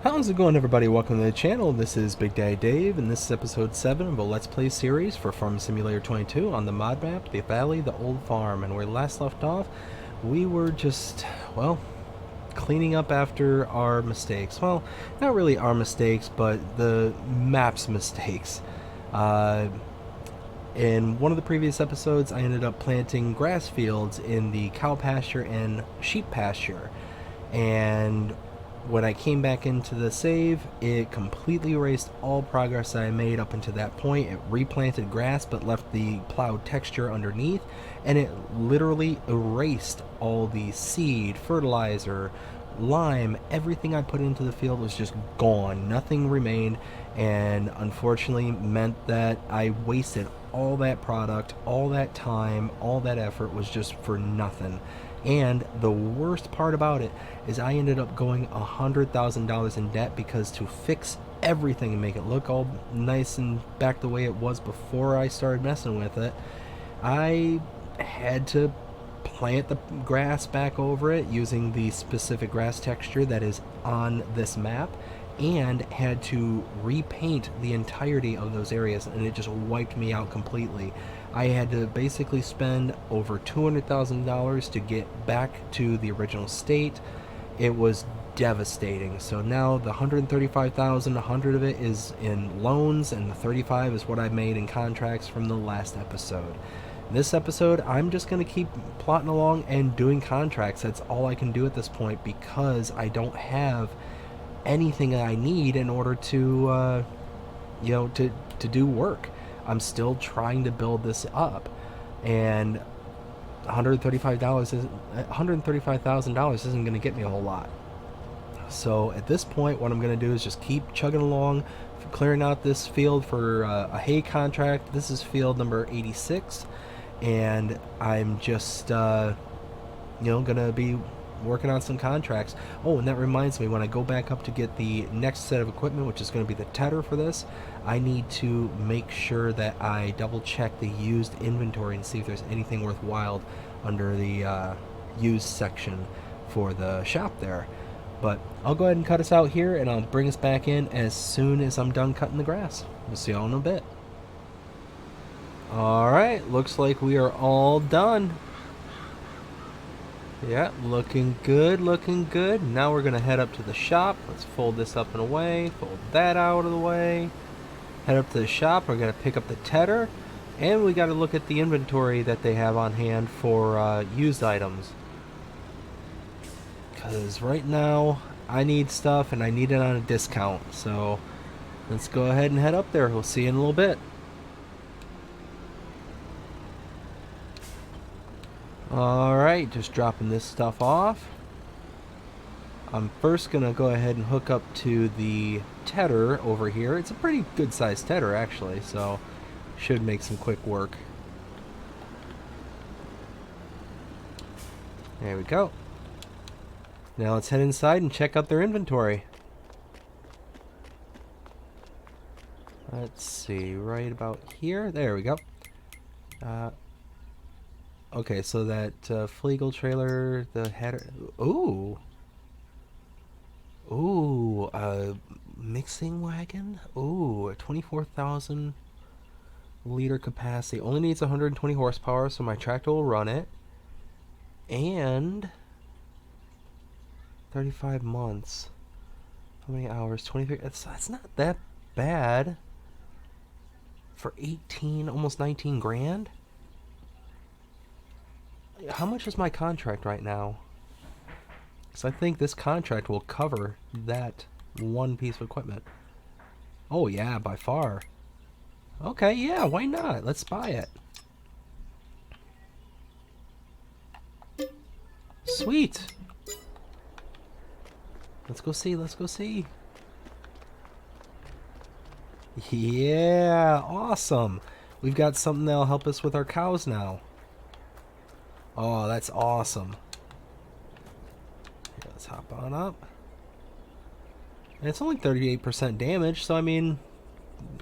How's it going, everybody? Welcome to the channel. This is Big Daddy Dave, and this is episode 7 of a Let's Play series for Farm Simulator 22 on the mod map, The Valley, the Old Farm. And where we last left off, we were just, well, cleaning up after our mistakes. Well, not really our mistakes, but the map's mistakes. In one of the previous episodes, I ended up planting grass fields in the cow pasture and sheep pasture. And when I came back into the save, it completely erased all progress I made up until that point. It replanted grass but left the plowed texture underneath, and it literally erased all the seed, fertilizer, lime, everything I put into the field was just gone. Nothing remained, and unfortunately meant that I wasted all that product, all that time, all that effort was just for nothing. And the worst part about it is I ended up going $100,000 in debt because to fix everything and make it look all nice and back the way it was before I started messing with it, I had to plant the grass back over it using the specific grass texture that is on this map, and had to repaint the entirety of those areas, and it just wiped me out completely. I had to basically spend over $200,000 to get back to the original state. It was devastating. So now the 135,000, 100 of it is in loans, and the 35 is what I made in contracts from the last episode. This episode, I'm just going to keep plotting along and doing contracts. That's all I can do at this point because I don't have anything that I need in order to, to do work. I'm still trying to build this up, and $135,000 isn't going to get me a whole lot. So at this point, what I'm going to do is just keep chugging along, clearing out this field for a hay contract. This is field number 86, and I'm just, going to be working on some contracts. Oh, and that reminds me, when I go back up to get the next set of equipment, which is going to be the tedder for this, I need to make sure that I double check the used inventory and see if there's anything worthwhile under the used section for the shop there. But I'll go ahead and cut us out here, and I'll bring us back in as soon as I'm done cutting the grass. We'll see y'all in a bit. Alright, looks like we are all done. Yeah, looking good, looking good. Now we're going to head up to the shop. Let's fold this up and away, fold that out of the way. Head up to the shop, we're going to pick up the tedder, and we got to look at the inventory that they have on hand for used items. Because right now, I need stuff, and I need it on a discount. So, let's go ahead and head up there. We'll see you in a little bit. Alright, just dropping this stuff off. I'm first going to go ahead and hook up to the tedder over here. It's a pretty good sized tedder actually, so should make some quick work. There we go. Now let's head inside and check out their inventory. Let's see, right about here. There we go. Okay, so that Flegel trailer, the header. Ooh. Ooh, mixing wagon. Ooh, a 24,000 liter capacity. Only needs 120 horsepower, so my tractor will run it. And 35 months. How many hours? 23. That's not that bad for 18, almost 19 grand. How much is my contract right now? Because I think this contract will cover that one piece of equipment. Oh yeah, by far. Okay, yeah, why not? Let's buy it. Sweet. Let's go see, let's go see. Yeah, awesome. We've got something that'll help us with our cows now. Oh, that's awesome. Here, let's hop on up. And it's only 38% damage, so I mean,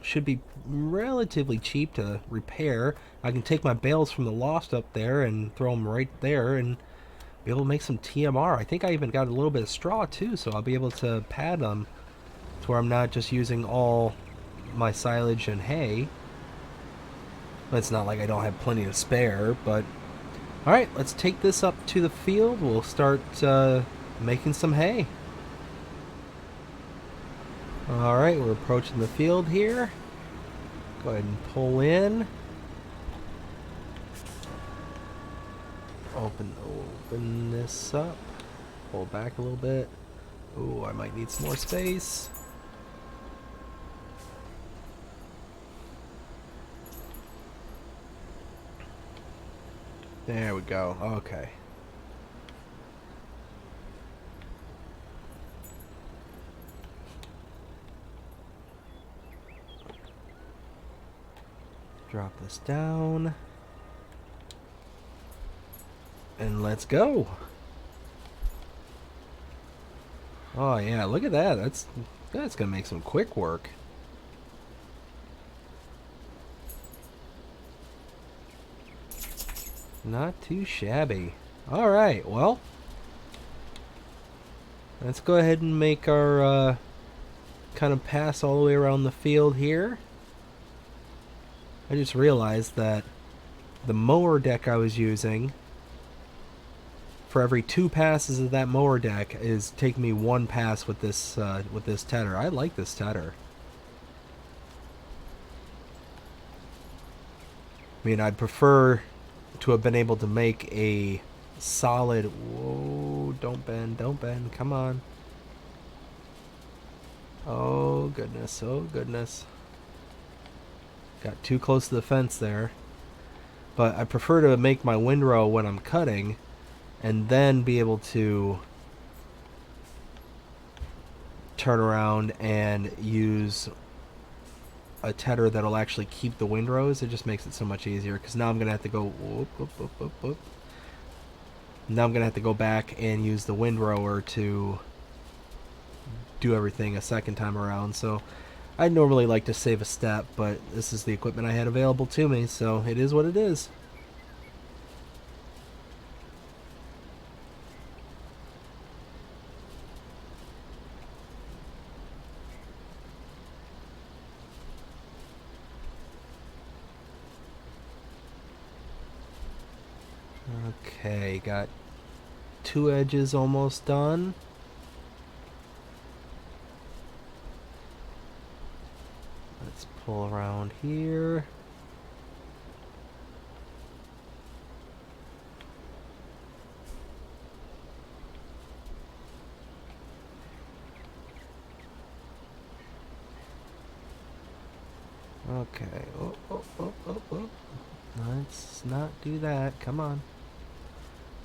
should be relatively cheap to repair. I can take my bales from the loft up there and throw them right there and be able to make some TMR. I think I even got a little bit of straw too, so I'll be able to pad them to where I'm not just using all my silage and hay. It's not like I don't have plenty to spare, but alright, let's take this up to the field. We'll start making some hay. Alright, we're approaching the field here. Go ahead and pull in. Open this up. Pull back a little bit. Ooh, I might need some more space. There we go. Okay. Drop this down. And let's go. Oh yeah, look at that. That's gonna make some quick work. Not too shabby. Alright, well, let's go ahead and make our kind of pass all the way around the field here. I just realized that the mower deck I was using, for every 2 passes of that mower deck, is taking me 1 pass with this tedder. I like this tedder. I mean, I'd prefer to have been able to make a solid... Whoa, don't bend, come on. Oh goodness, oh goodness. Got too close to the fence there. But I prefer to make my windrow when I'm cutting, and then be able to turn around and use a tedder that'll actually keep the windrows. It just makes it so much easier, because now I'm gonna have to go whoop, whoop, whoop, whoop, whoop. Now I'm gonna have to go back and use the windrower to do everything a second time around. So I normally like to save a step, but this is the equipment I had available to me, so it is what it is. Okay, got 2 edges almost done. Let's pull around here. Okay. Oh. Let's not do that. Come on.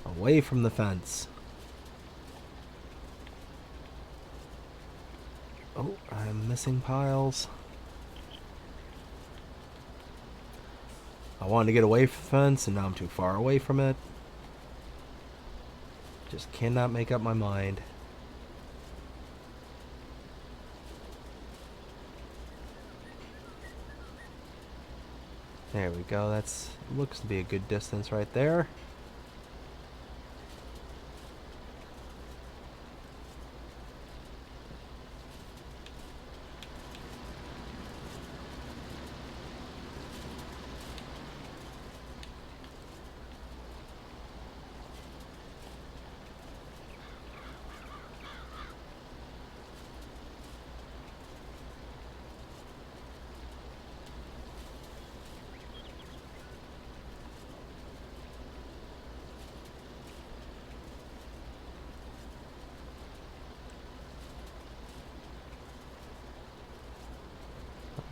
Away from the fence. Oh, I'm missing piles. I wanted to get away from the fence, and now I'm too far away from it. Just cannot make up my mind. There we go. That's looks to be a good distance right there.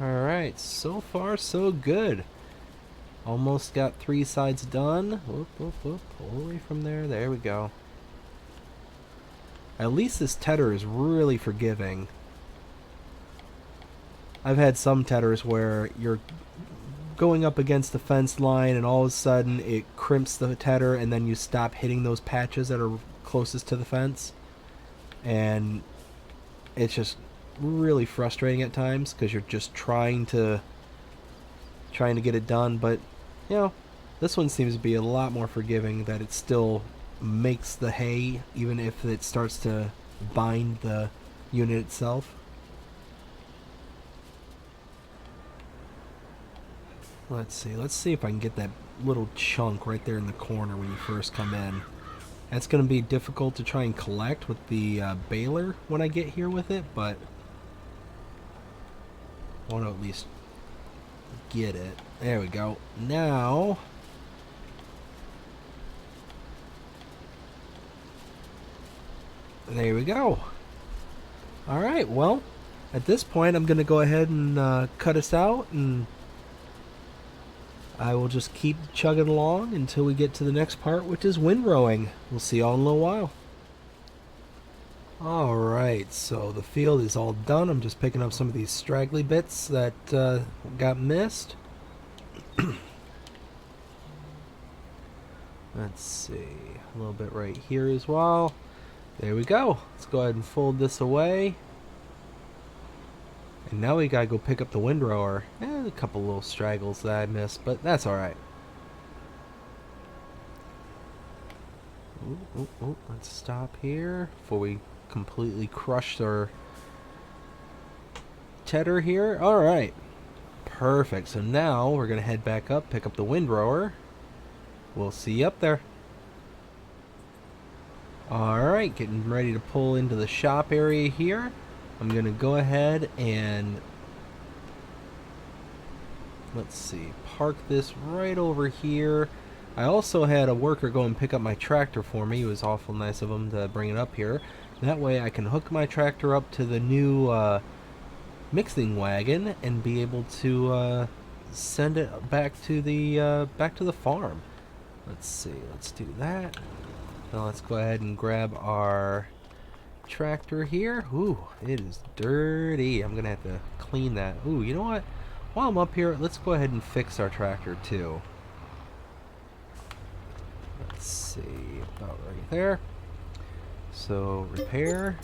Alright, so far so good. Almost got 3 sides done. Whoop, whoop, whoop. Pull away from there. There we go. At least this tedder is really forgiving. I've had some tedders where you're going up against the fence line and all of a sudden it crimps the tedder, and then you stop hitting those patches that are closest to the fence. And it's just really frustrating at times, because you're just trying to get it done. But you know, this one seems to be a lot more forgiving, that it still makes the hay even if it starts to bind the unit itself. Let's see. Let's see if I can get that little chunk right there in the corner when you first come in. That's going to be difficult to try and collect with the baler when I get here with it, but I want to at least get it. There we go. Now, there we go. Alright, well, at this point I'm going to go ahead and cut us out, and I will just keep chugging along until we get to the next part, which is windrowing. We'll see y'all in a little while. Alright, so the field is all done. I'm just picking up some of these straggly bits that got missed. Let's see, a little bit right here as well. There we go. Let's go ahead and fold this away. And now we gotta go pick up the windrower. A couple little straggles that I missed, but that's alright. Let's stop here before we completely crush our tedder here. Alright. Perfect. So now we're gonna head back up, pick up the windrower. We'll see you up there. Alright, getting ready to pull into the shop area here. I'm going to go ahead and, let's see, park this right over here. I also had a worker go and pick up my tractor for me. It was awful nice of him to bring it up here. That way I can hook my tractor up to the new mixing wagon and be able to send it back to the farm. Let's see, let's do that. Now let's go ahead and grab our tractor here. Ooh, it is dirty. I'm gonna have to clean that. Ooh, you know what? While I'm up here, let's go ahead and fix our tractor too. Let's see, about right there. So repair.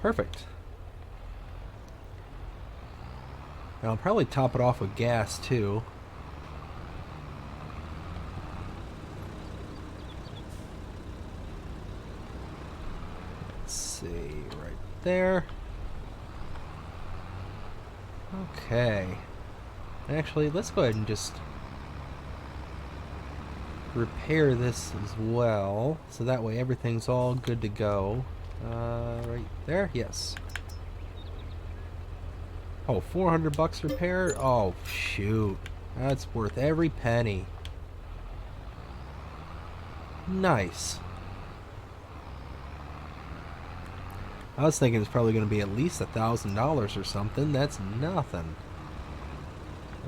Perfect. And I'll probably top it off with gas too. Right there. Okay. Actually, let's go ahead and just repair this as well, so that way everything's all good to go. Right there? Yes. Oh, 400 bucks repair? Oh, shoot. That's worth every penny. Nice. I was thinking it's probably going to be at least $1,000 or something. That's nothing.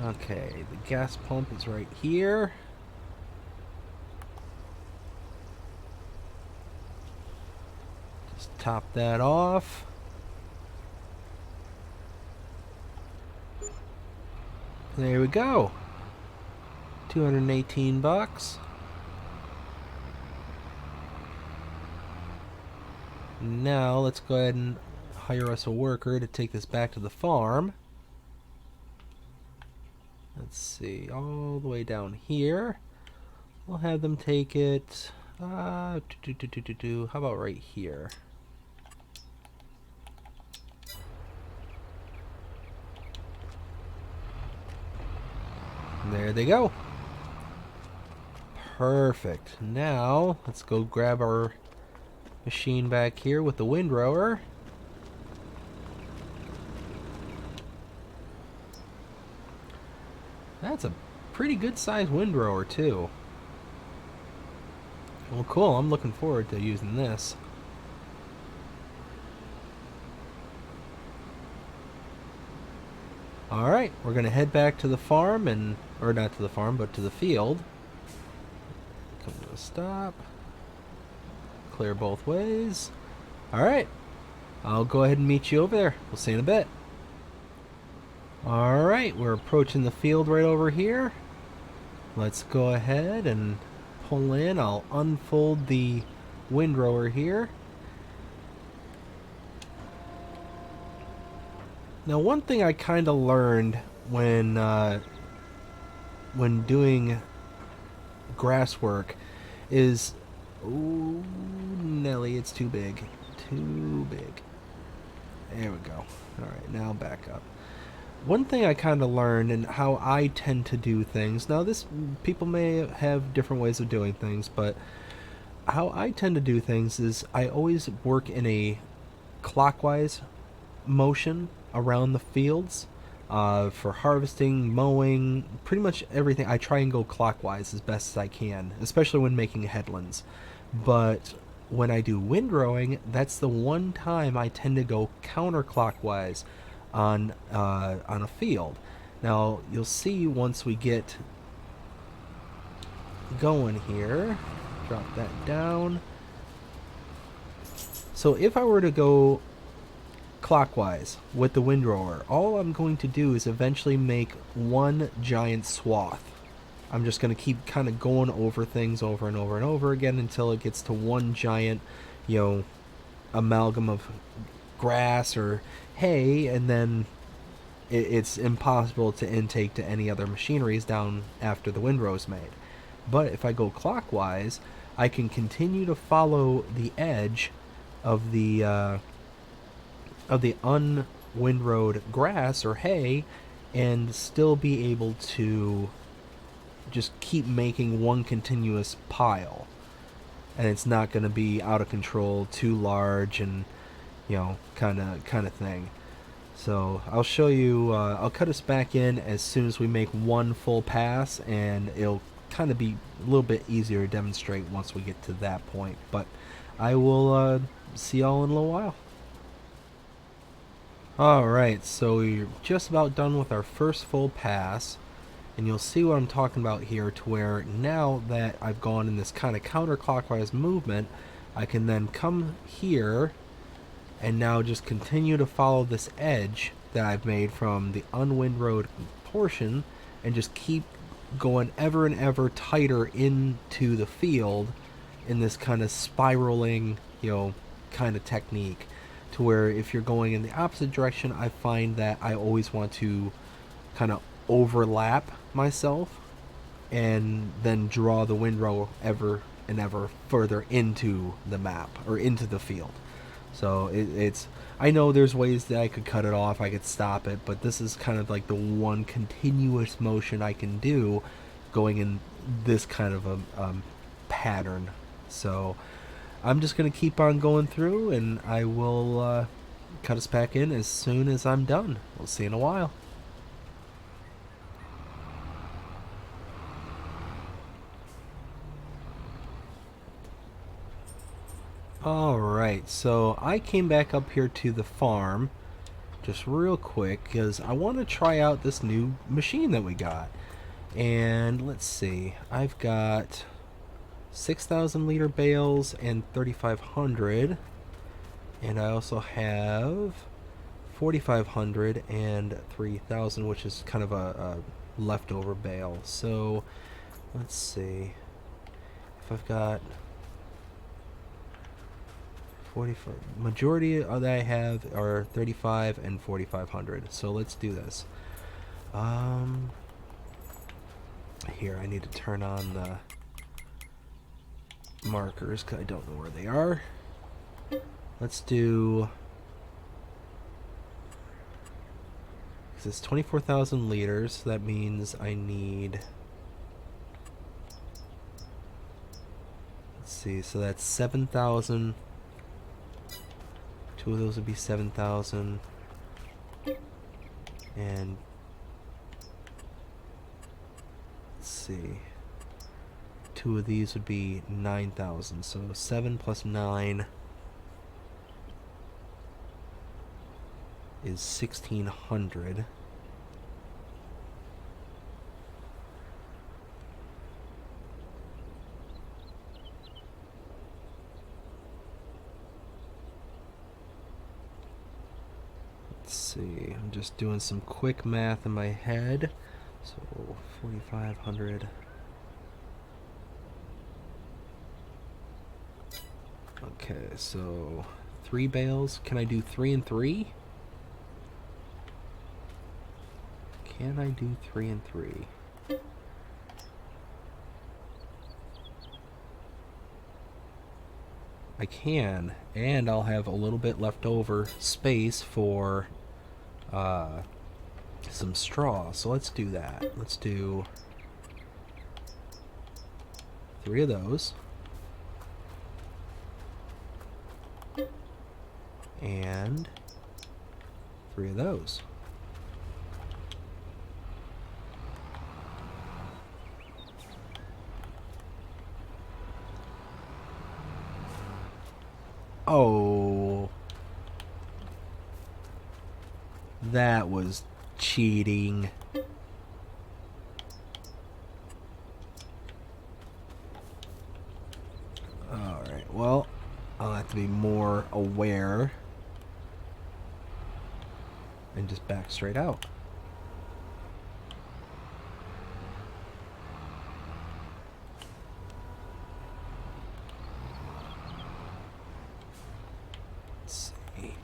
Okay, the gas pump is right here. Just top that off. There we go. 218 bucks. Now let's go ahead and hire us a worker to take this back to the farm. Let's see, all the way down here. We'll have them take it. How about right here? There they go. Perfect. Now let's go grab our machine back here with the windrower. That's a pretty good sized windrower too. Well, cool. I'm looking forward to using this. Alright, we're going to head back to the farm, or not to the farm, but to the field. Come to a stop. Clear both ways. Alright, I'll go ahead and meet you over there. We'll see you in a bit. Alright, we're approaching the field right over here. Let's go ahead and pull in. I'll unfold the windrower here. Now, one thing I kind of learned when doing grass work is, ooh, Nelly, it's too big, too big. There we go. All right, now back up. One thing I kind of learned and how I tend to do things. Now, this people may have different ways of doing things, but how I tend to do things is I always work in a clockwise motion around the fields. For harvesting, mowing, pretty much everything, I try and go clockwise as best as I can, especially when making headlands. But when I do windrowing, that's the one time I tend to go counterclockwise on a field. Now you'll see once we get going here. Drop that down. So if I were to go clockwise with the windrower, all I'm going to do is eventually make one giant swath. I'm just going to keep kind of going over things over and over and over again until it gets to one giant, you know, amalgam of grass or hay, and then it's impossible to intake to any other machineries down after the windrow's made. But if I go clockwise, I can continue to follow the edge of the unwindrowed grass or hay, and still be able to just keep making one continuous pile, and it's not going to be out of control, too large, and kind of thing. So I'll show you. I'll cut us back in as soon as we make one full pass, and it'll kind of be a little bit easier to demonstrate once we get to that point. But I will see y'all in a little while. Alright, so we're just about done with our first full pass, and you'll see what I'm talking about here, to where now that I've gone in this kind of counterclockwise movement, I can then come here and now just continue to follow this edge that I've made from the unwindrowed portion, and just keep going ever and ever tighter into the field in this kind of spiraling, kind of technique, to where if you're going in the opposite direction, I find that I always want to kind of overlap myself and then draw the windrow ever and ever further into the map or into the field. So it's I know there's ways that I could cut it off, I could stop it, but this is kind of like the one continuous motion I can do going in this kind of a pattern. So I'm just going to keep on going through, and I will cut us back in as soon as I'm done. We'll see you in a while. Alright, so I came back up here to the farm just real quick because I want to try out this new machine that we got. And let's see, I've got 6,000 liter bales and 3,500, and I also have 4,500 and 3,000, which is kind of a leftover bale. So let's see if I've got 45. Majority that I have are 35 and 4,500. So let's do this. Here, I need to turn on the markers because I don't know where they are. Let's do, because it's 24,000 liters, so that means I need, let's see, so that's 7,000. Two of those would be 7,000, and let's see, two of these would be 9,000. So 7 plus 9 is 1,600. Let's see, I'm just doing some quick math in my head. So 4,500. Okay, so 3 bales. Can I do 3 and 3? Can I do 3 and 3? I can, and I'll have a little bit left over space for some straw. So let's do that. Let's do 3 of those. And 3 of those. Oh, that was cheating. Alright, well, I'll have to be more aware and just back straight out. Let's see.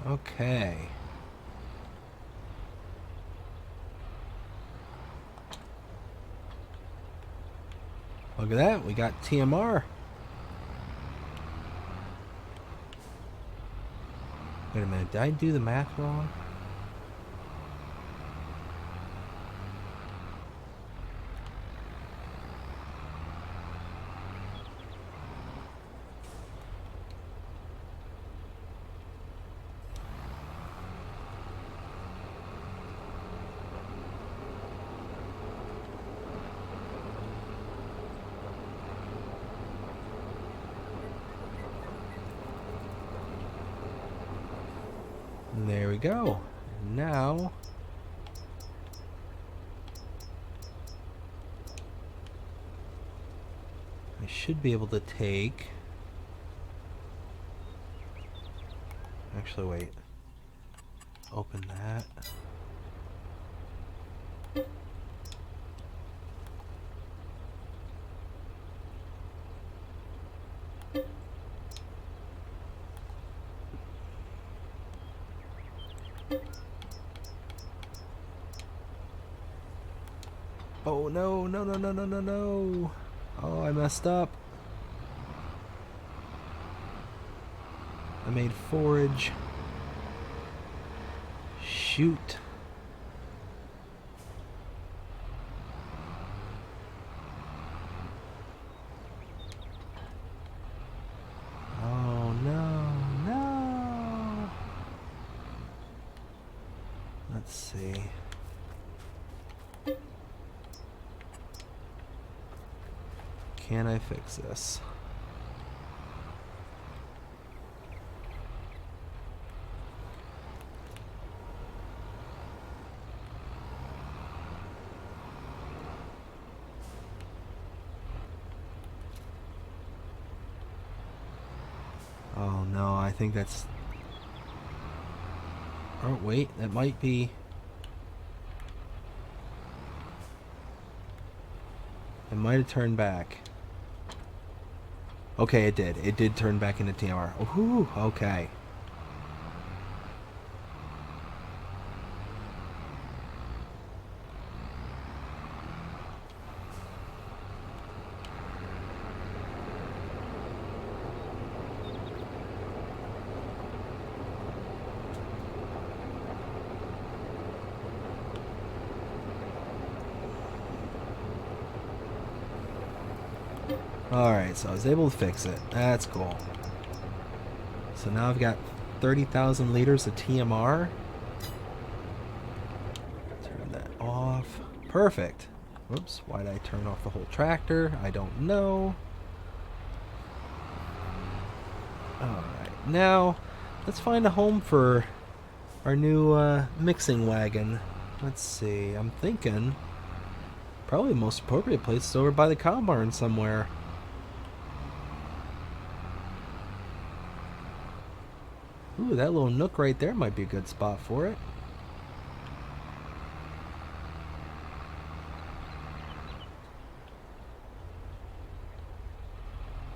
Okay. Look at that, we got TMR. Wait a minute, did I do the math wrong? There we go. Now I should be able to take... Actually, wait. Open that. Oh no, no, no, no, no, no, no. Oh, I messed up. I made forage. Shoot. Oh no, no. Let's see. Can I fix this? Oh no, I think that's... Oh wait, that might be... It might have turned back. Okay, it did. It did turn back into TMR. Ooh, okay. Alright, so I was able to fix it. That's cool. So now I've got 30,000 liters of TMR. Turn that off. Perfect. Whoops, why did I turn off the whole tractor? I don't know. Alright, now let's find a home for our new mixing wagon. Let's see, I'm thinking probably the most appropriate place is over by the cow barn somewhere. Ooh, that little nook right there might be a good spot for it.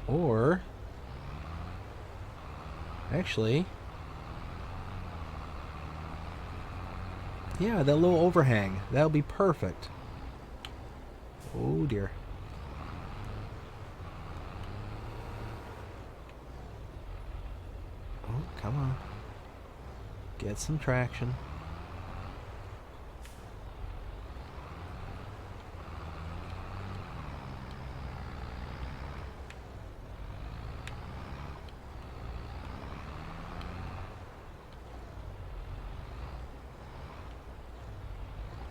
Or, actually, yeah, that little overhang. That'll be perfect. Oh dear. Oh, come on. Get some traction.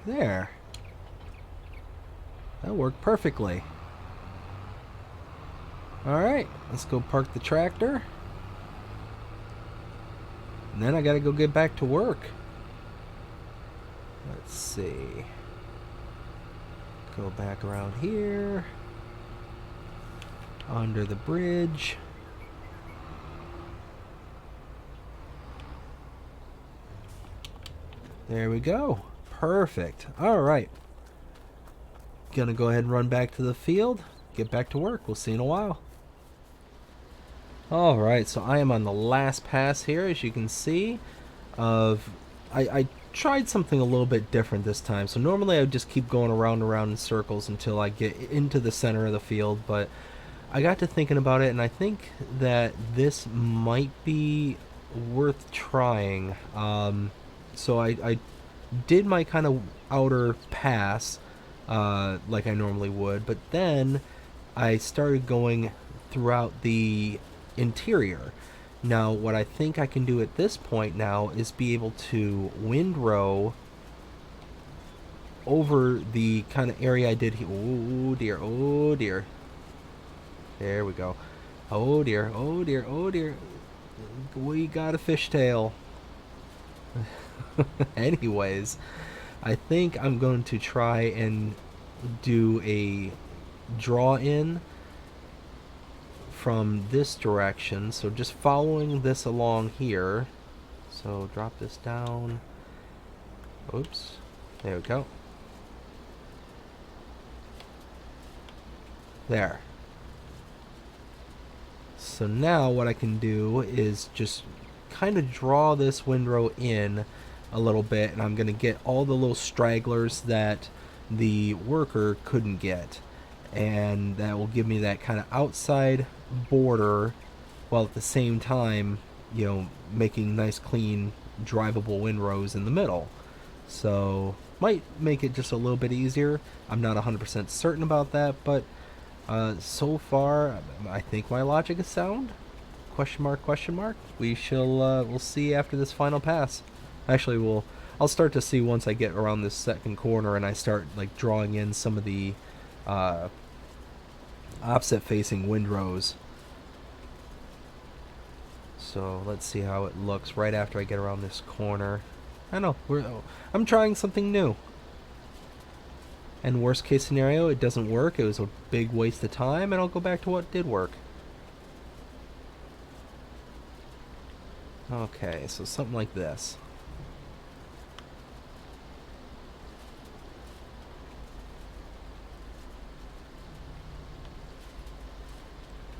There. That worked perfectly. Alright, let's go park the tractor. And then I gotta go get back to work. Let's see. Go back around here. Under the bridge. There we go. Perfect. Alright. Gonna go ahead and run back to the field. Get back to work. We'll see you in a while. Alright, so I am on the last pass here, as you can see. I tried something a little bit different this time. So normally I would just keep going around and around in circles until I get into the center of the field. But I got to thinking about it, and I think that this might be worth trying. So I did my kind of outer pass like I normally would, but then I started going throughout the interior. Now what I think I can do at this point now is be able to windrow over the kind of area I did here. Oh dear, oh dear. There we go. Oh dear, oh dear, oh dear. We got a fishtail. Anyways, I think I'm going to try and do a draw in from this direction. So just following this along here. So drop this down. Oops. There we go. There. So now what I can do is just kind of draw this windrow in a little bit, and I'm going to get all the little stragglers that the worker couldn't get, and that will give me that kind of outside border while at the same time, you know, making nice clean drivable windrows in the middle. So might make it just a little bit easier. I'm not 100% certain about that, but so far I think my logic is sound. Question mark, question mark. We shall we'll see after this final pass. Actually, I'll start to see once I get around this second corner and I start like drawing in some of the opposite facing windrows. So let's see how it looks right after I get around this corner. I know, I'm trying something new. And worst case scenario, it doesn't work. It was a big waste of time, and I'll go back to what did work. Okay, so something like this.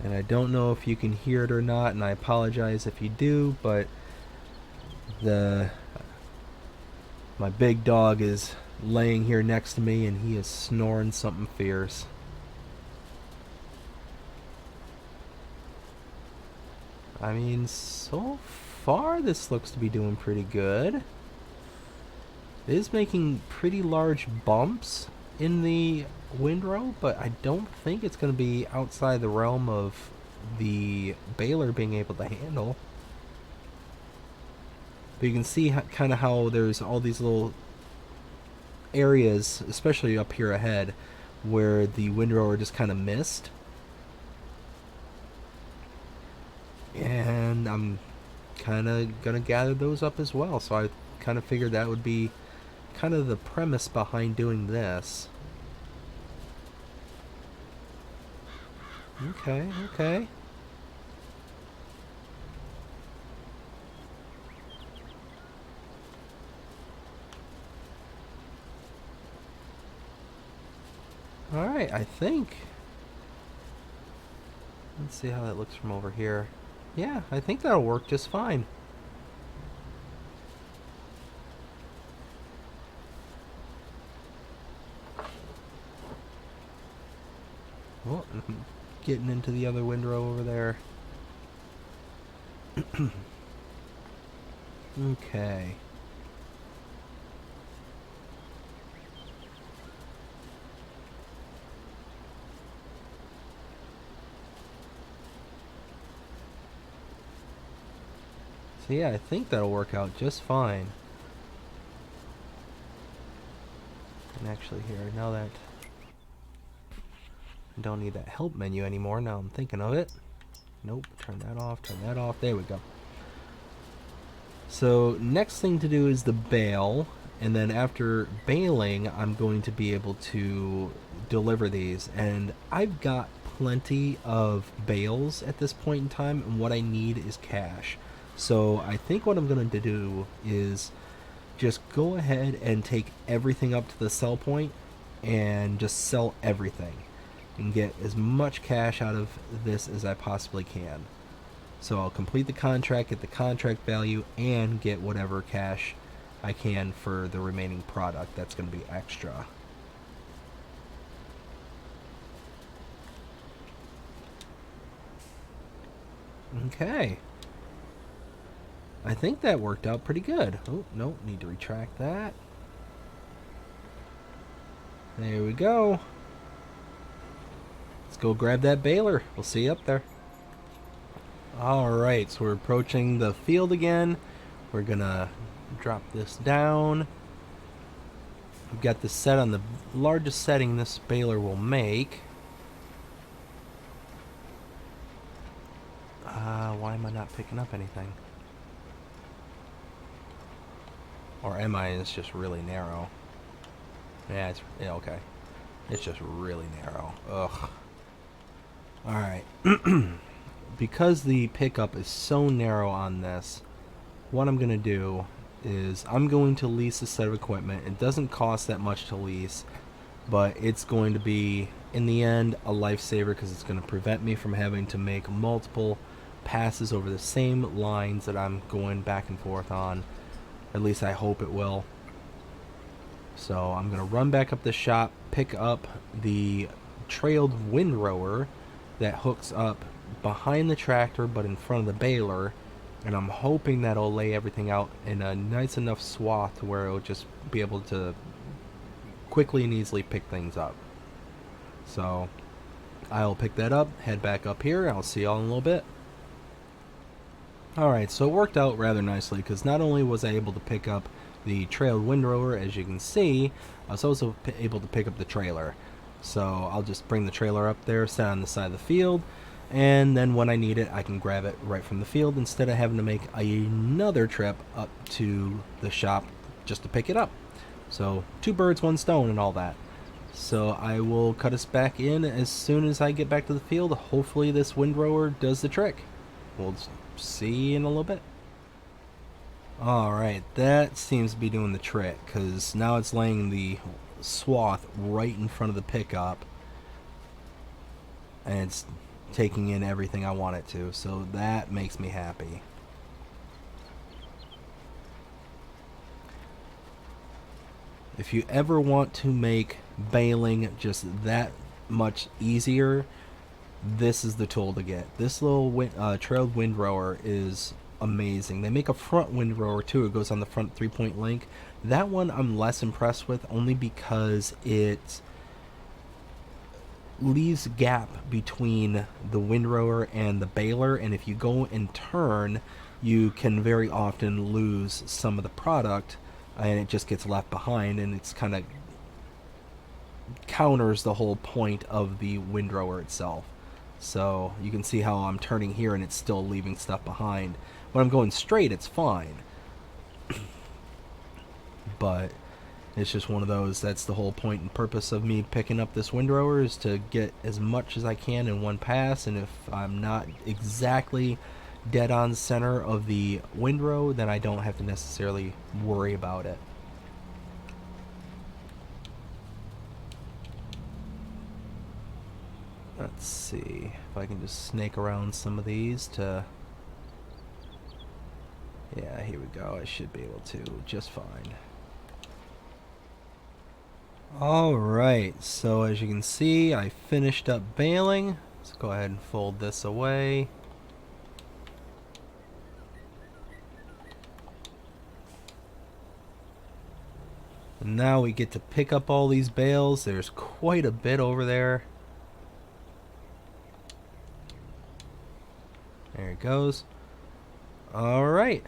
And I don't know if you can hear it or not, and I apologize if you do, but my big dog is laying here next to me, and he is snoring something fierce. I mean, so far this looks to be doing pretty good. It is making pretty large bumps in the windrow, but I don't think it's going to be outside the realm of the baler being able to handle. But you can see kind of how there's all these little areas, especially up here ahead, where the windrower just kind of missed. And I'm kind of going to gather those up as well. So I kind of figured that would be kind of the premise behind doing this. Okay, okay. Alright, I think. Let's see how that looks from over here. Yeah, I think that'll work just fine. Oh, getting into the other windrow over there. Okay. So yeah, I think that'll work out just fine. And actually here, now that I don't need that help menu anymore, now I'm thinking of it. Nope, turn that off, turn that off. There we go. So next thing to do is the bale, and then after baling, I'm going to be able to deliver these. And I've got plenty of bales at this point in time, and what I need is cash. So I think what I'm going to do is just go ahead and take everything up to the sell point and just sell everything and get as much cash out of this as I possibly can. So I'll complete the contract, get the contract value, and get whatever cash I can for the remaining product that's going to be extra. Okay. I think that worked out pretty good. Oh, no, need to retract that. There we go. Let's go grab that baler. We'll see you up there. Alright, so we're approaching the field again. We're gonna drop this down. We've got this set on the largest setting this baler will make. Why am I not picking up anything? Or am I? It's just really narrow. Yeah, okay. It's just really narrow. Ugh. Alright. Because the pickup is so narrow on this, what I'm going to do is I'm going to lease a set of equipment. It doesn't cost that much to lease, but it's going to be, in the end, a lifesaver because it's going to prevent me from having to make multiple passes over the same lines that I'm going back and forth on. At least I hope it will. So I'm going to run back up the shop, pick up the trailed windrower that hooks up behind the tractor but in front of the baler, and I'm hoping that'll lay everything out in a nice enough swath to where it'll just be able to quickly and easily pick things up. So I'll pick that up, head back up here, I'll see y'all in a little bit. Alright, so it worked out rather nicely because not only was I able to pick up the trailed windrower, as you can see, I was also able to pick up the trailer. So I'll just bring the trailer up there, set on the side of the field, and then when I need it, I can grab it right from the field instead of having to make another trip up to the shop just to pick it up. So 2 birds, 1 stone and all that. So I will cut us back in as soon as I get back to the field. Hopefully this windrower does the trick. We'll see you in a little bit. Alright, that seems to be doing the trick, because now it's laying the swath right in front of the pickup, and it's taking in everything I want it to, so that makes me happy. If you ever want to make baling just that much easier, this is the tool to get. This little trailed windrower is amazing. They make a front windrower too. It goes on the front 3-point link. That one I'm less impressed with, only because it leaves gap between the windrower and the baler, and if you go and turn, you can very often lose some of the product, and it just gets left behind, and it's kind of counters the whole point of the windrower itself. So you can see how I'm turning here and it's still leaving stuff behind. When I'm going straight, it's fine. But it's just one of those, that's the whole point and purpose of me picking up this windrower, is to get as much as I can in one pass, and if I'm not exactly dead on center of the windrow, then I don't have to necessarily worry about it. Let's see if I can just snake around some of these to... Yeah, here we go. I should be able to just fine. Alright, so as you can see, I finished up baling. Let's go ahead and fold this away. And now we get to pick up all these bales. There's quite a bit over there. There it goes. Alright,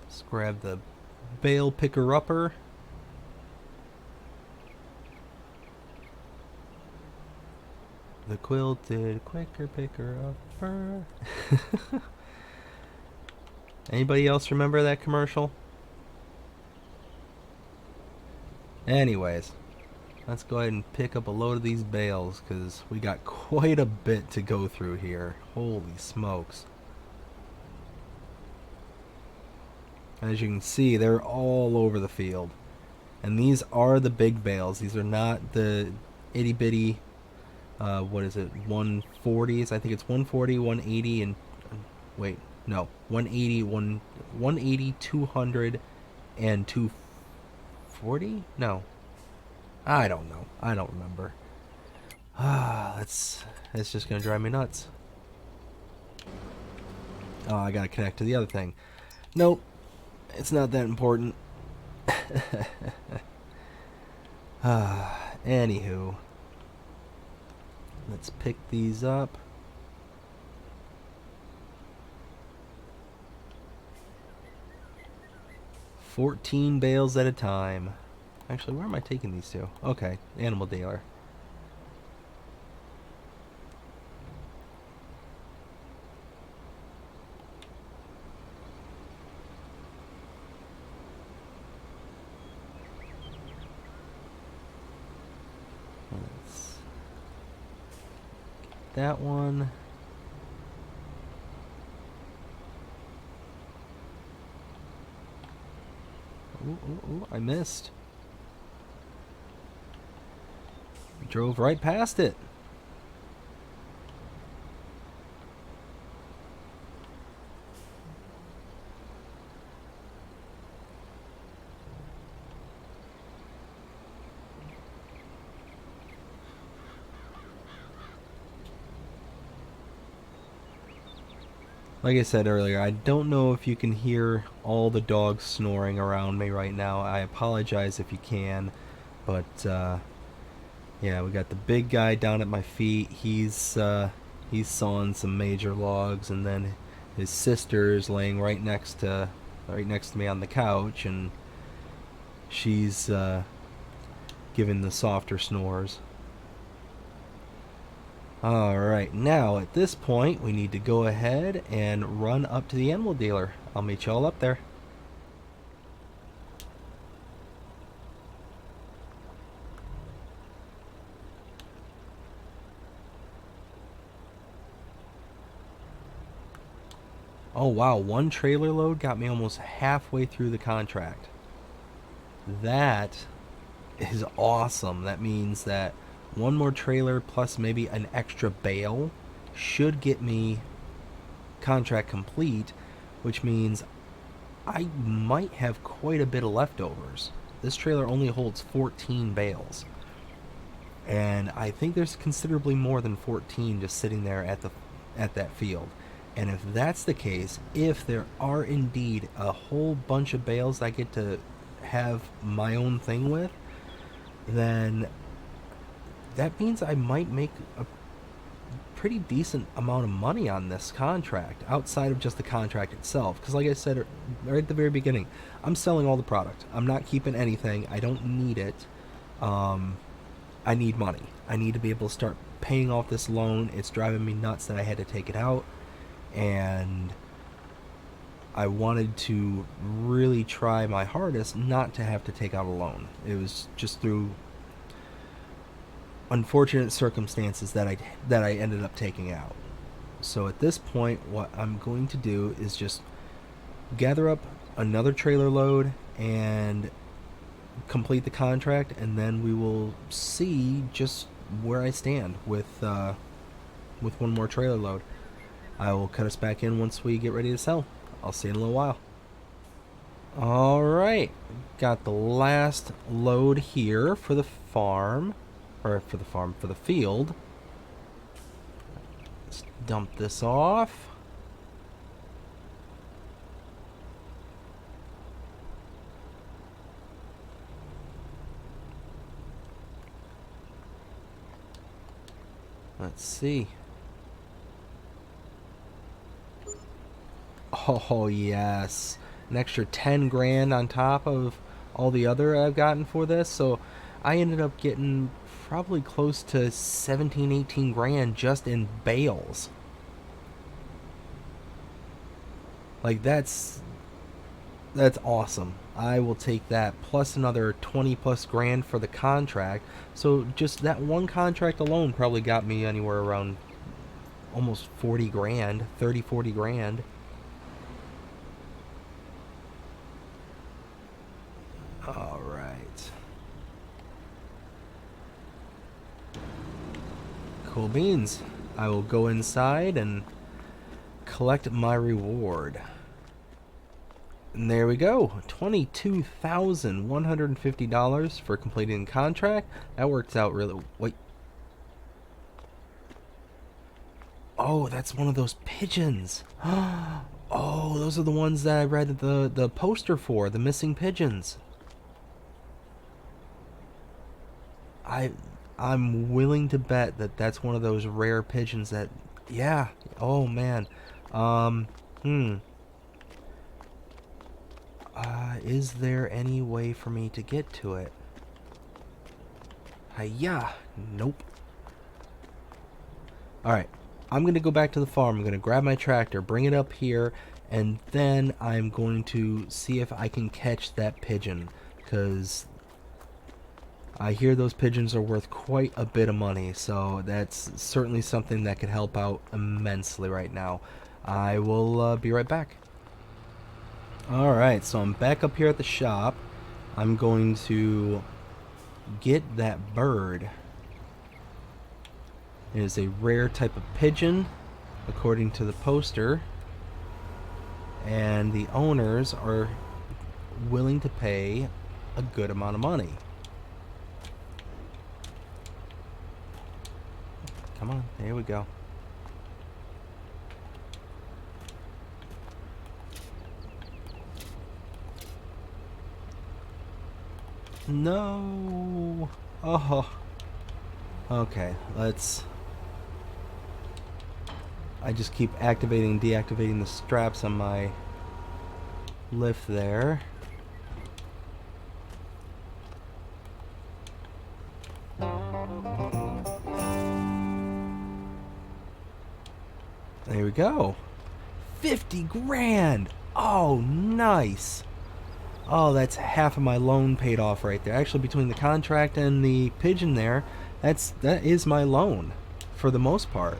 let's grab the bale picker-upper. The quilted quicker picker-upper. Anybody else remember that commercial? Anyways, let's go ahead and pick up a load of these bales, because we got quite a bit to go through here. Holy smokes. As you can see, they're all over the field. And these are the big bales. These are not the itty bitty, what is it, 140s? I think it's 140, 180, and wait, no, 180, 180, 200, and 240? No. I don't know. I don't remember. That's just gonna drive me nuts. Oh, I gotta connect to the other thing. Nope. It's not that important. Anywho. Let's pick these up. $14 bales at a time. Actually, where am I taking these to? Okay, animal dealer. Let's get that one. Ooh, I missed. Drove right past it. Like I said earlier, I don't know if you can hear all the dogs snoring around me right now. I apologize if you can, but yeah, we got the big guy down at my feet. He's sawing some major logs, and then his sister's laying right next to me on the couch, and she's giving the softer snores. Alright, now at this point we need to go ahead and run up to the animal dealer. I'll meet y'all up there. Oh wow, one trailer load got me almost halfway through the contract. That is awesome. That means that one more trailer plus maybe an extra bale should get me contract complete, which means I might have quite a bit of leftovers. This trailer only holds 14 bales, and I think there's considerably more than 14 just sitting there at that field. And if that's the case, if there are indeed a whole bunch of bales I get to have my own thing with, then that means I might make a pretty decent amount of money on this contract outside of just the contract itself. Because, like I said right at the very beginning, I'm selling all the product. I'm not keeping anything. I don't need it. I need money. I need to be able to start paying off this loan. It's driving me nuts that I had to take it out. And I wanted to really try my hardest not to have to take out a loan. It was just through unfortunate circumstances that I ended up taking out. So at this point, what I'm going to do is just gather up another trailer load and complete the contract, and then we will see just where I stand with one more trailer load. I will cut us back in once we get ready to sell. I'll see you in a little while. Alright, got the last load here for the farm, or for the field. Let's dump this off. Let's see. Oh, yes. An extra 10 grand on top of all the other I've gotten for this. So I ended up getting probably close to 17, 18 grand just in bales. Like, that's awesome. I will take that plus another 20 plus grand for the contract. So just that one contract alone probably got me anywhere around almost 40 grand, 30, 40 grand. All right. Cool beans. I will go inside and collect my reward. And there we go. $22,150 for completing the contract. That works out really... Wait. Oh, that's one of those pigeons. Oh, those are the ones that I read the poster for. The missing pigeons. I'm willing to bet that that's one of those rare pigeons that... Yeah. Oh, man. Is there any way for me to get to it? Hiya! Nope. Alright. I'm going to go back to the farm. I'm going to grab my tractor, bring it up here, and then I'm going to see if I can catch that pigeon. Because I hear those pigeons are worth quite a bit of money. So that's certainly something that could help out immensely right now. I will be right back. Alright, so I'm back up here at the shop. I'm going to get that bird. It is a rare type of pigeon, according to the poster. And the owners are willing to pay a good amount of money. Come on, there we go. No. Oh. Okay, let's... I just keep activating and deactivating the straps on my lift there. There we go. 50 grand. Oh, nice. Oh, that's half of my loan paid off right there. Actually, between the contract and the pigeon there, that is my loan for the most part.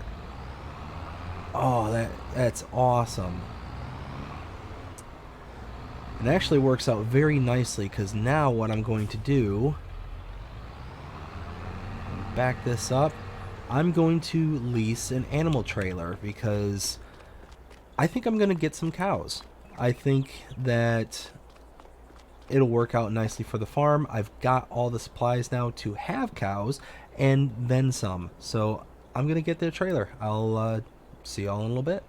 Oh, that's awesome. It actually works out very nicely because now what I'm going to do, back this up, I'm going to lease an animal trailer because I think I'm going to get some cows. I think that it'll work out nicely for the farm. I've got all the supplies now to have cows and then some. So I'm going to get their trailer. I'll see y'all in a little bit.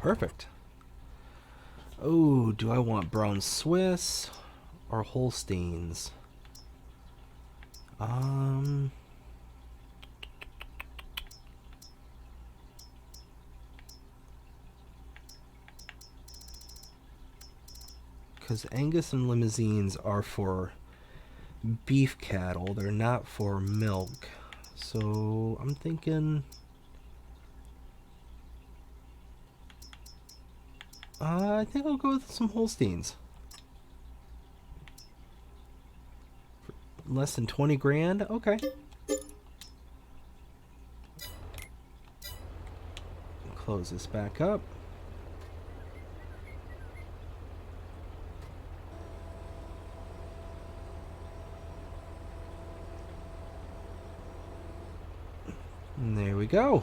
Perfect. Oh, do I want brown Swiss or Holsteins? Because Angus and Limousines are for beef cattle, they're not for milk. So I'm thinking I think I'll go with some Holsteins. For less than 20 grand? Okay. Close this back up. And there we go.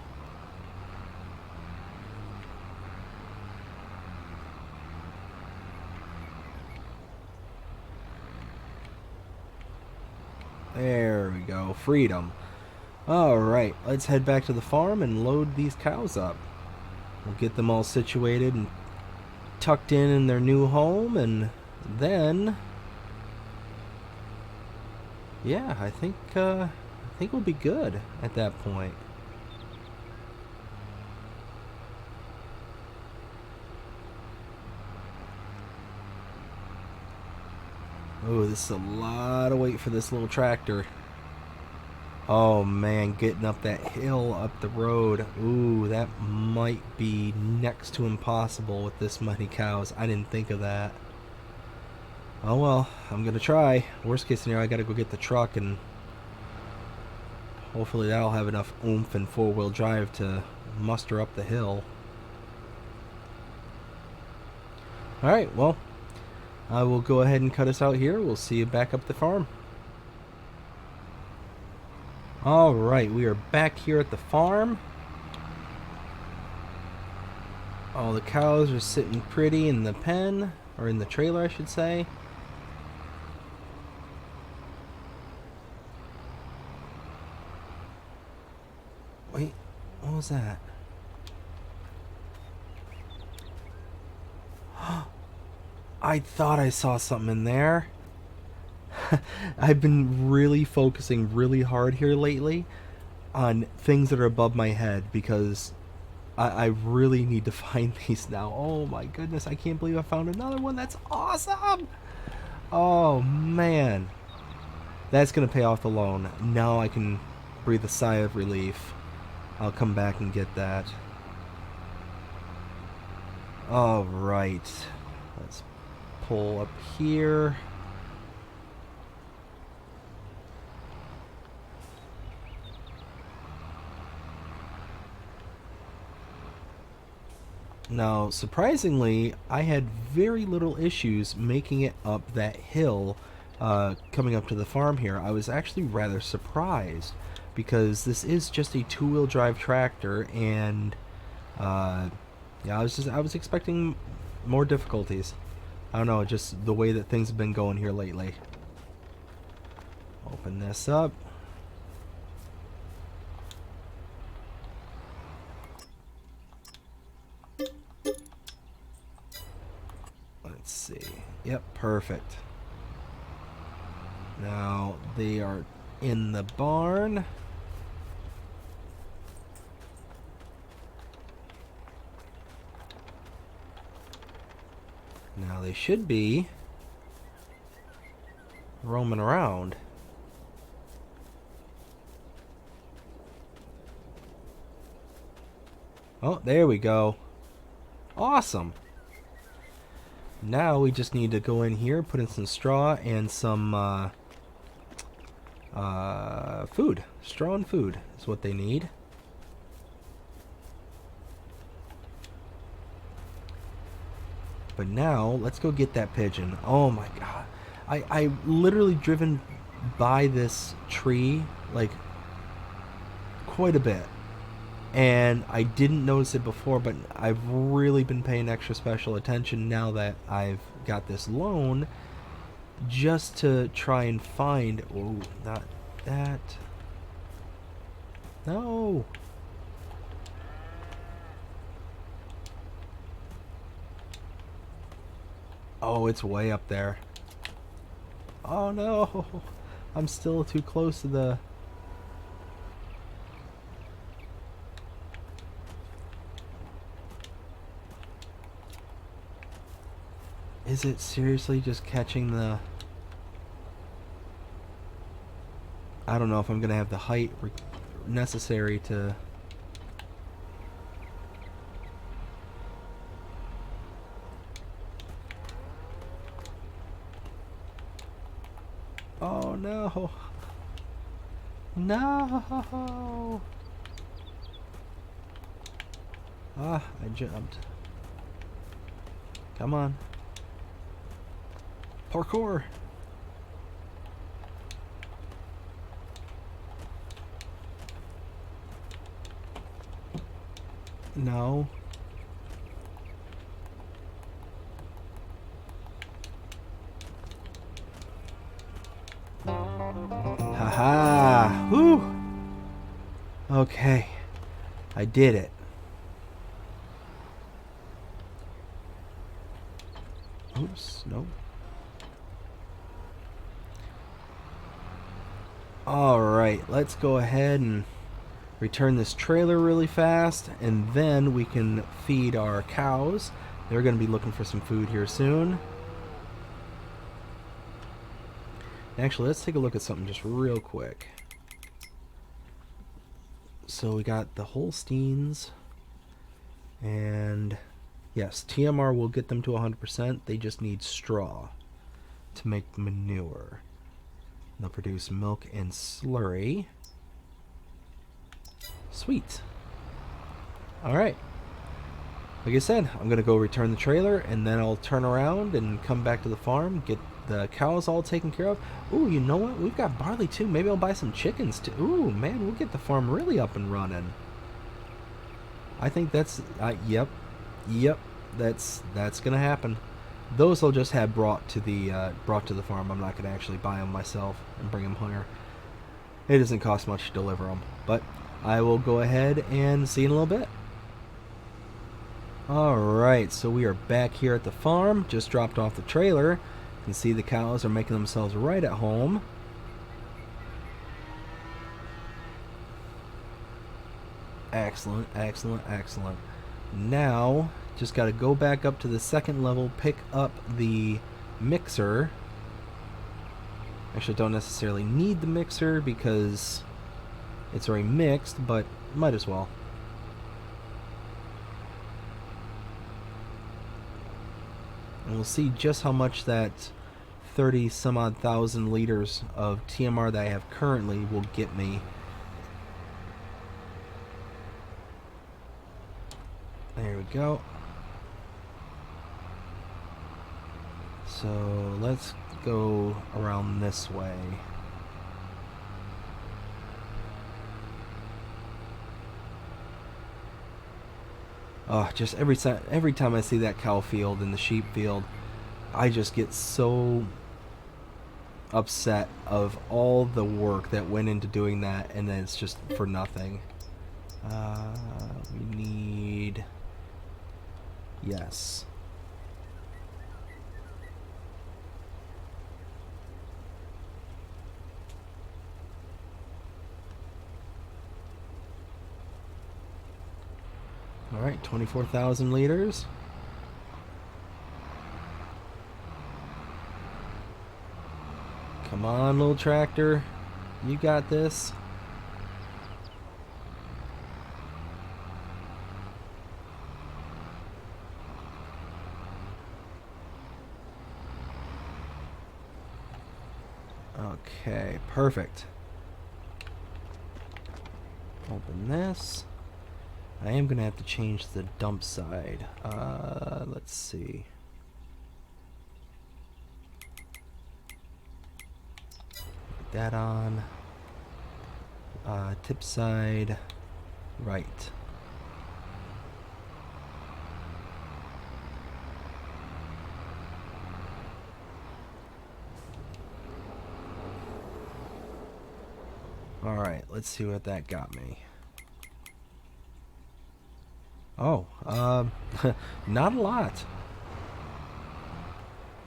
There we go. Freedom. Alright, let's head back to the farm and load these cows up. We'll get them all situated and tucked in their new home, and then yeah, I think we'll be good at that point. Oh, this is a lot of weight for this little tractor. Oh man, getting up that hill up the road. Ooh, that might be next to impossible with this many cows. I didn't think of that. Oh well, I'm gonna try. Worst case scenario, I gotta go get the truck, and hopefully that'll have enough oomph and four-wheel drive to muster up the hill. Alright, well, I will go ahead and cut us out here. We'll see you back up the farm. Alright, we are back here at the farm. All the cows are sitting pretty in the pen, or in the trailer I should say. Wait, what was that? I thought I saw something in there. I've been really focusing really hard here lately on things that are above my head, because I really need to find these now. Oh my goodness, I can't believe I found another one. That's awesome. Oh man, that's gonna pay off the loan. Now I can breathe a sigh of relief. I'll come back and get that. Alright, let's pull up here. Now, surprisingly, I had very little issues making it up that hill coming up to the farm here. I was actually rather surprised, because this is just a two-wheel drive tractor, and yeah, I was expecting more difficulties. I don't know, just the way that things have been going here lately. Open this up. Let's see. Yep, perfect. Now they are in the barn. Now they should be roaming around. Oh, there we go. Awesome. Now we just need to go in here, put in some straw and some food. Straw and food is what they need. But now let's go get that pigeon. Oh my god. I literally driven by this tree like quite a bit, and I didn't notice it before, but I've really been paying extra special attention now that I've got this loan, just to try and find... Oh, not that. No. Oh, it's way up there. Oh no! I'm still too close to the... Is it seriously just catching the... I don't know if I'm gonna have the height necessary to... Oh no! No! Ah, I jumped. Come on. Parkour! No. Haha! Woo! Okay. I did it. Oops, nope. Alright, let's go ahead and return this trailer really fast, and then we can feed our cows. They're going to be looking for some food here soon. Actually, let's take a look at something just real quick. So we got the Holsteins, and yes, TMR will get them to 100%. They just need straw to make manure. They'll produce milk and slurry. Sweet. Alright. Like I said, I'm going to go return the trailer, and then I'll turn around and come back to the farm, get the cows all taken care of. Ooh, you know what? We've got barley too. Maybe I'll buy some chickens too. Ooh, man, we'll get the farm really up and running. I think that's... yep. That's going to happen. Those I'll just have brought to the farm. I'm not going to actually buy them myself and bring them here. It doesn't cost much to deliver them. But I will go ahead and see you in a little bit. Alright, so we are back here at the farm. Just dropped off the trailer. You can see the cows are making themselves right at home. Excellent, excellent, excellent. Now, just got to go back up to the second level, pick up the mixer. Actually, don't necessarily need the mixer because it's already mixed, but might as well. And we'll see just how much that 30 some odd thousand liters of TMR that I have currently will get me. There we go. So let's go around this way. Oh, just every time I see that cow field and the sheep field, I just get so upset of all the work that went into doing that, and then it's just for nothing. We need... Yes. Alright, 24,000 liters. Come on, little tractor. You got this. Okay, perfect. Open this. I am going to have to change the dump side. Let's see. Put that on. Tip side. Right. Alright, let's see what that got me. Oh, not a lot.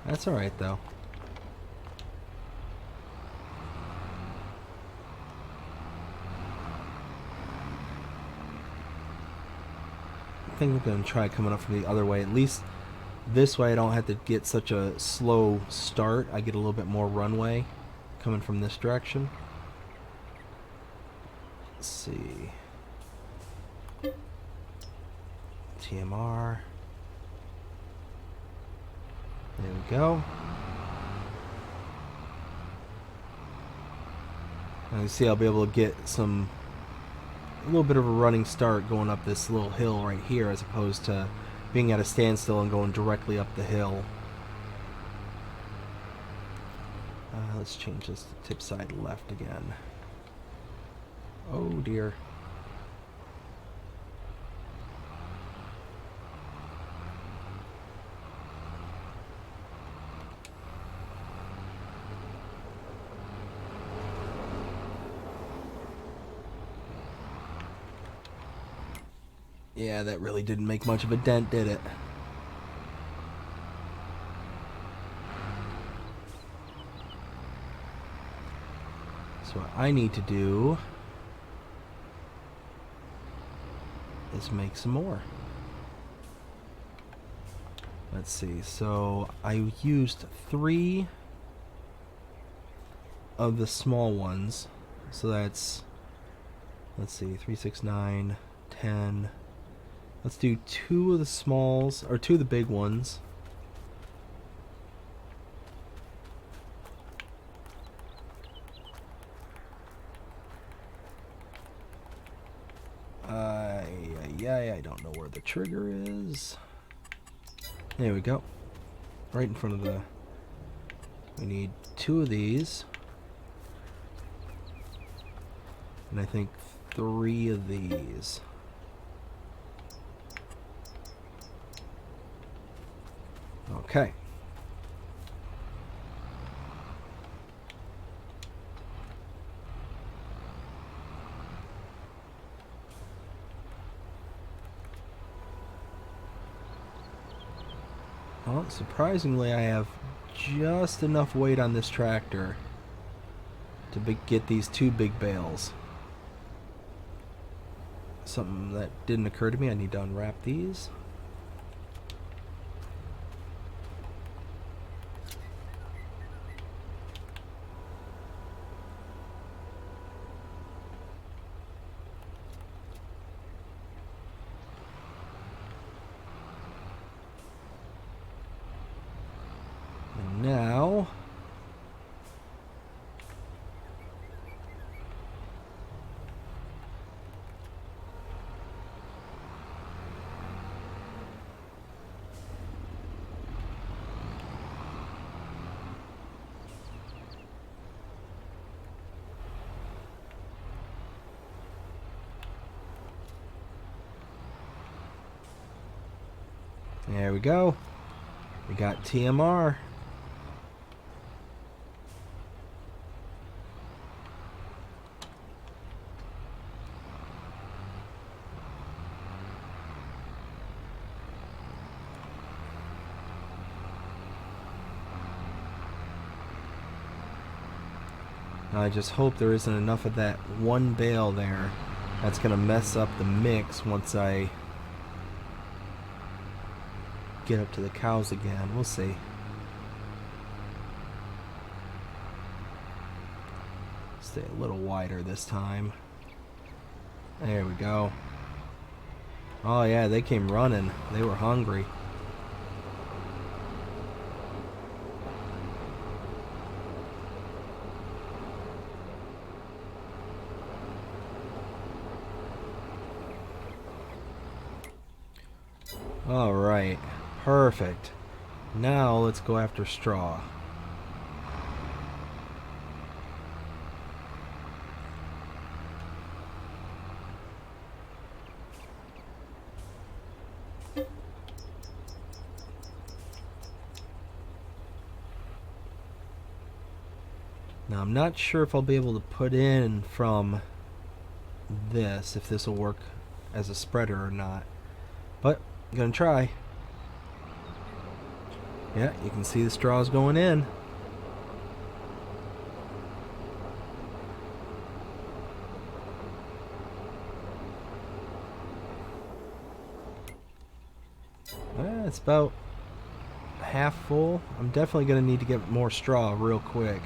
That's alright though. I think I'm going to try coming up from the other way. At least this way I don't have to get such a slow start. I get a little bit more runway coming from this direction. Let's see. TMR. There we go. And you see I'll be able to get a little bit of a running start going up this little hill right here, as opposed to being at a standstill and going directly up the hill. Let's change this to tip side left again. Oh dear. Yeah, that really didn't make much of a dent, did it? So what I need to do is make some more. Let's see, so I used 3 of the small ones. So that's, let's see, 3, 6, 9, 10. Let's do 2 of the smalls, or 2 of the big ones. I don't know where the trigger is. There we go. Right in front of the... We need 2 of these. And I think 3 of these. Okay. Well, surprisingly, I have just enough weight on this tractor to get these 2 big bales. Something that didn't occur to me, I need to unwrap these. And now... There we go. We got TMR. I just hope there isn't enough of that one bale there that's going to mess up the mix once I get up to the cows again. We'll see. Stay a little wider this time. There we go. Oh yeah, they came running. They were hungry. All right. Perfect. Now let's go after straw. Now I'm not sure if I'll be able to put in from this, if this will work as a spreader or not, but I'm gonna try. Yeah, you can see the straws going in. It's about half full. I'm definitely going to need to get more straw real quick.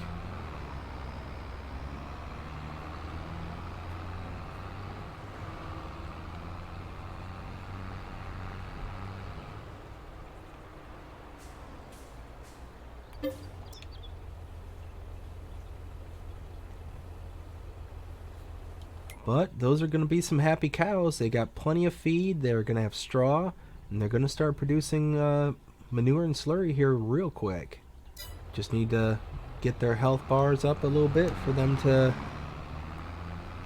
But those are going to be some happy cows. They got plenty of feed. They're going to have straw. And they're going to start producing manure and slurry here real quick. Just need to get their health bars up a little bit for them to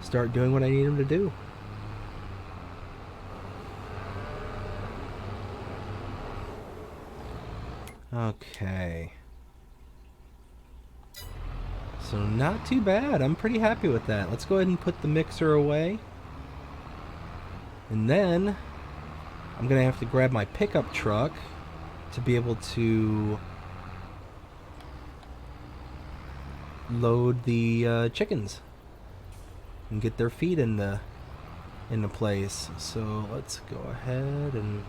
start doing what I need them to do. Okay. So not too bad. I'm pretty happy with that. Let's go ahead and put the mixer away. And then I'm going to have to grab my pickup truck to be able to load the chickens and get their feed into place. So let's go ahead and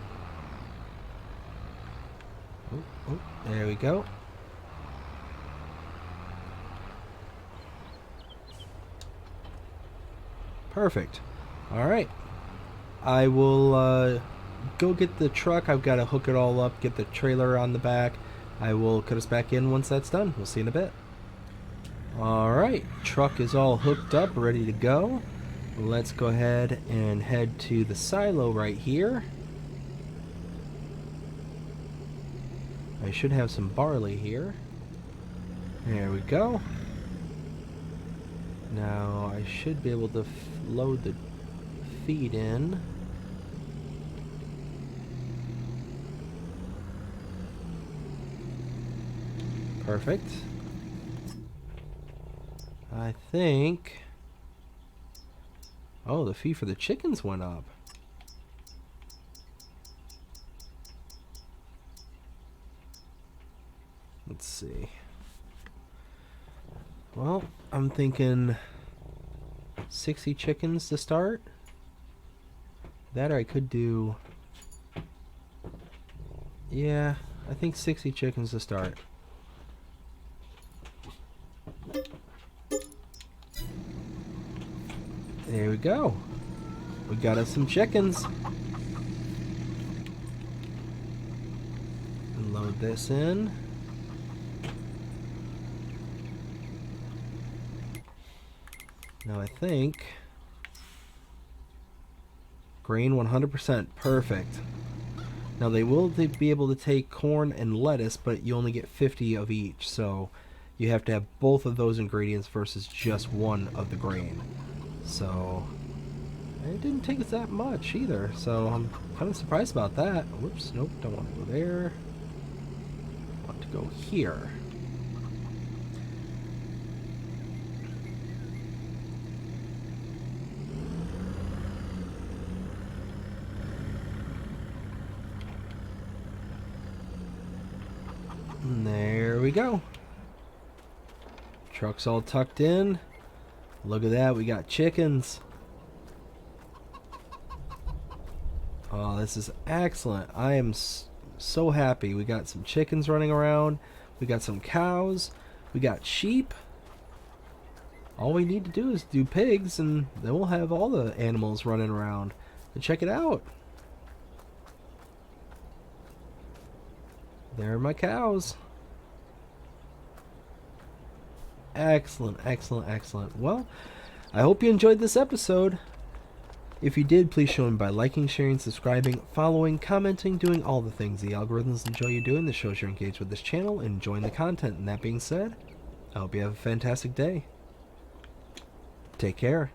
there we go. Perfect. All right. I will go get the truck. I've got to hook it all up, get the trailer on the back. I will cut us back in once that's done. We'll see you in a bit. All right. Truck is all hooked up, ready to go. Let's go ahead and head to the silo right here. I should have some barley here. There we go. Now I should be able to load the feed in. Perfect. I think... Oh, the fee for the chickens went up. Let's see. Well, I'm thinking 60 chickens to start. That or I could do... Yeah, I think 60 chickens to start. There we go. We got us some chickens. And load this in. Now I think grain 100%, perfect. Now they will be able to take corn and lettuce, but you only get 50 of each, so you have to have both of those ingredients versus just one of the grain. So it didn't take us that much either, so I'm kind of surprised about that. Whoops, nope, don't want to go there. I want to go here. And there we go. Truck's all tucked in. Look at that, we got chickens. Oh, this is excellent. I am so happy. We got some chickens running around. We got some cows. We got sheep. All we need to do is do pigs, and then we'll have all the animals running around. And check it out. There are my cows. Excellent, excellent, excellent. Well, I hope you enjoyed this episode. If you did, please show me by liking, sharing, subscribing, following, commenting, doing all the things the algorithms enjoy you doing. This shows you're engaged with this channel and enjoying the content. And that being said, I hope you have a fantastic day. Take care.